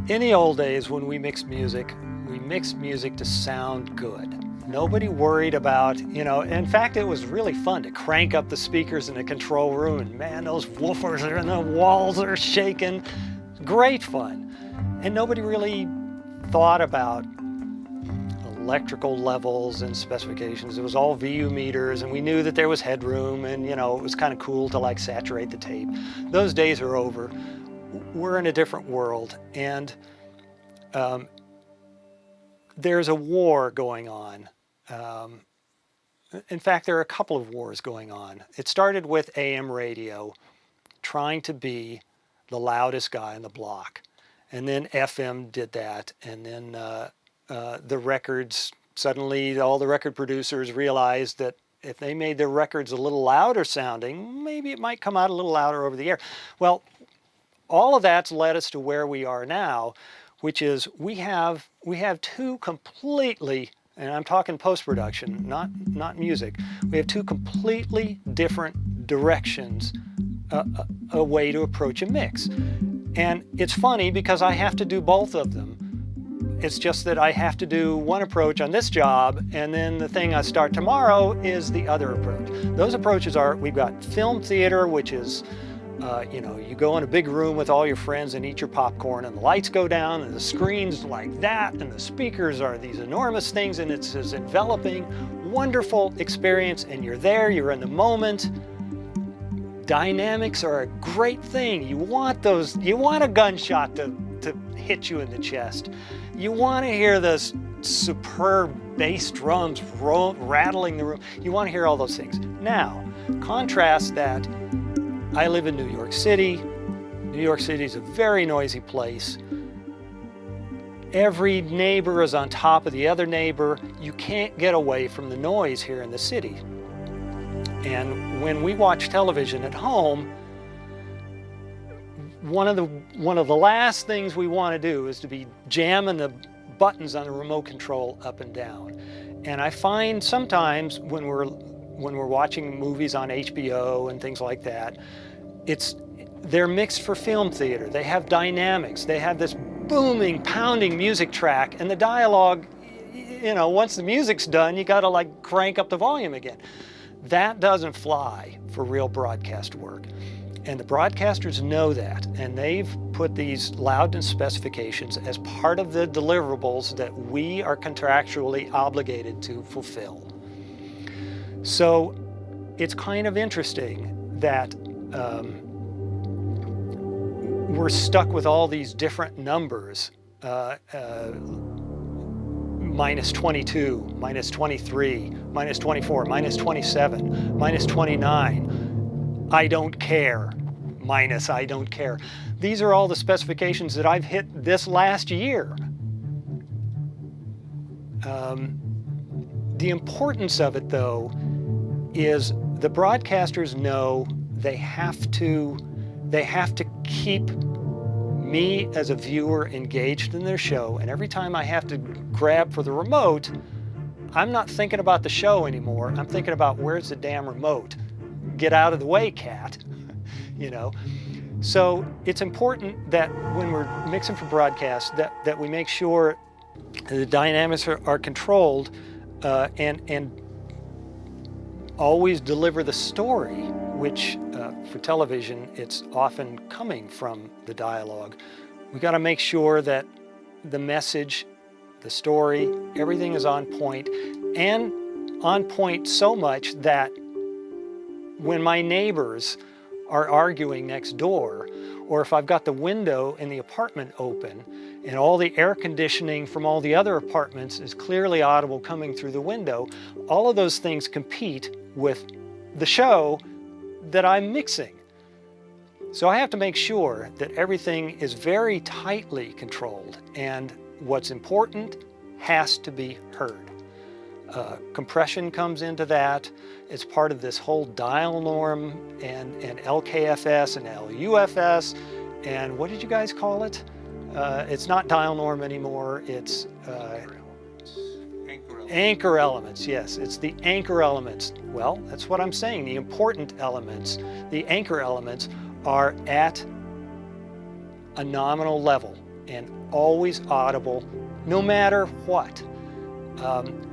In the old days when we mixed music to sound good. Nobody worried about, in fact, it was really fun to crank up the speakers in the control room, and man, those woofers are in the walls are shaking. Great fun. And nobody really thought about electrical levels and specifications. It was all VU meters, and we knew that there was headroom, and it was kind of cool to like saturate the tape. Those days are over. We're in a different world, and there's a war going on. In fact, there are a couple of wars going on. It started with AM radio trying to be the loudest guy in the block, and then FM did that, and then the records, suddenly all the record producers realized that if they made their records a little louder sounding, maybe it might come out a little louder over the air. Well, all of that's led us to where we are now, which is we have two completely, and I'm talking post-production, not music, we have two completely different directions, a way to approach a mix. And it's funny because I have to do both of them. It's just that I have to do one approach on this job, and then the thing I start tomorrow is the other approach. Those approaches are, we've got film theater, which is you go in a big room with all your friends and eat your popcorn, and the lights go down and the screen's like that, and the speakers are these enormous things, and it's this enveloping, wonderful experience, and you're there, you're in the moment. Dynamics are a great thing. You want a gunshot to hit you in the chest. You want to hear this superb bass drums rattling the room. You want to hear all those things. Now, contrast that. I live in New York City. New York City is a very noisy place. Every neighbor is on top of the other neighbor. You can't get away from the noise here in the city. And when we watch television at home, one of the last things we want to do is to be jamming the buttons on the remote control up and down. And I find sometimes when we're watching movies on HBO and things like that, they're mixed for film theater. They have dynamics. They have this booming, pounding music track, and the dialogue, once the music's done, you got to like crank up the volume again. That doesn't fly for real broadcast work. And the broadcasters know that, and they've put these loudness specifications as part of the deliverables that we are contractually obligated to fulfill. So it's kind of interesting that we're stuck with all these different numbers, minus 22, minus 23, minus 24, minus 27, minus 29, I don't care, minus I don't care. These are all the specifications that I've hit this last year. The importance of it, though, is the broadcasters know they have to keep me as a viewer engaged in their show, and every time I have to grab for the remote, I'm not thinking about the show anymore. I'm thinking about, where's the damn remote? Get out of the way, cat. So it's important that when we're mixing for broadcast that we make sure the dynamics are controlled and always deliver the story, which for television, it's often coming from the dialogue. We got to make sure that the message, the story, everything is on point, and on point so much that when my neighbors are arguing next door, or if I've got the window in the apartment open and all the air conditioning from all the other apartments is clearly audible coming through the window, all of those things compete with the show that I'm mixing. So I have to make sure that everything is very tightly controlled, and what's important has to be heard. Compression comes into that. It's part of this whole dial norm and LKFS and LUFS, and what did you guys call it? It's not dial norm anymore, it's anchor elements, yes, it's the anchor elements. Well, that's what I'm saying, the important elements, the anchor elements are at a nominal level, and always audible, no matter what.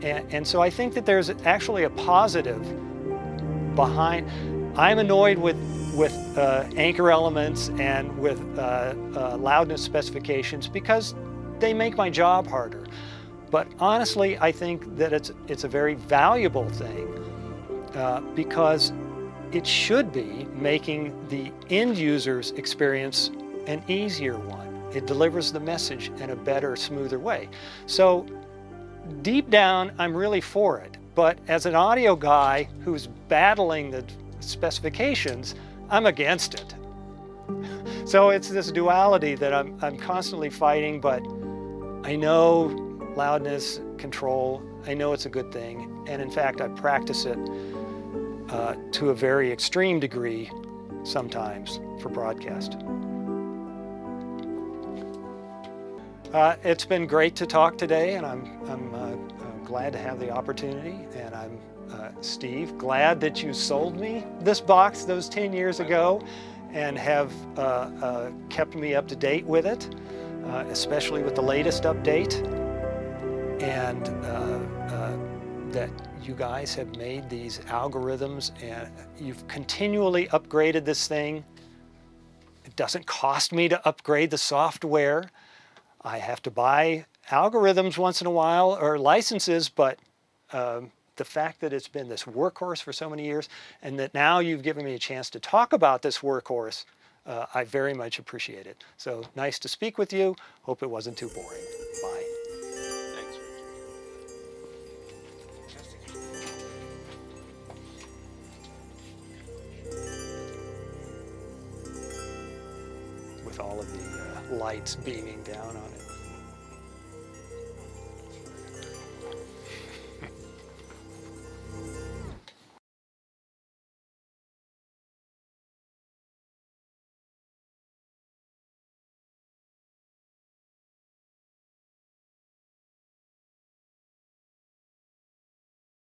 And so I think that there's actually a positive behind. I'm annoyed with anchor elements and with loudness specifications because they make my job harder. But honestly, I think that it's a very valuable thing because it should be making the end user's experience an easier one. It delivers the message in a better, smoother way. So deep down, I'm really for it. But as an audio guy who's battling the specifications, I'm against it. So it's this duality that I'm constantly fighting, but I know loudness, control, I know it's a good thing. And in fact, I practice it to a very extreme degree sometimes for broadcast. It's been great to talk today, and I'm glad to have the opportunity. And I'm, Steve, glad that you sold me this box those 10 years ago and have kept me up to date with it, especially with the latest update. And that you guys have made these algorithms, and you've continually upgraded this thing. It doesn't cost me to upgrade the software. I have to buy algorithms once in a while or licenses, but the fact that it's been this workhorse for so many years and that now you've given me a chance to talk about this workhorse, I very much appreciate it. So nice to speak with you. Hope it wasn't too boring. Bye. Thanks, Rich. With all of the lights beaming down on it.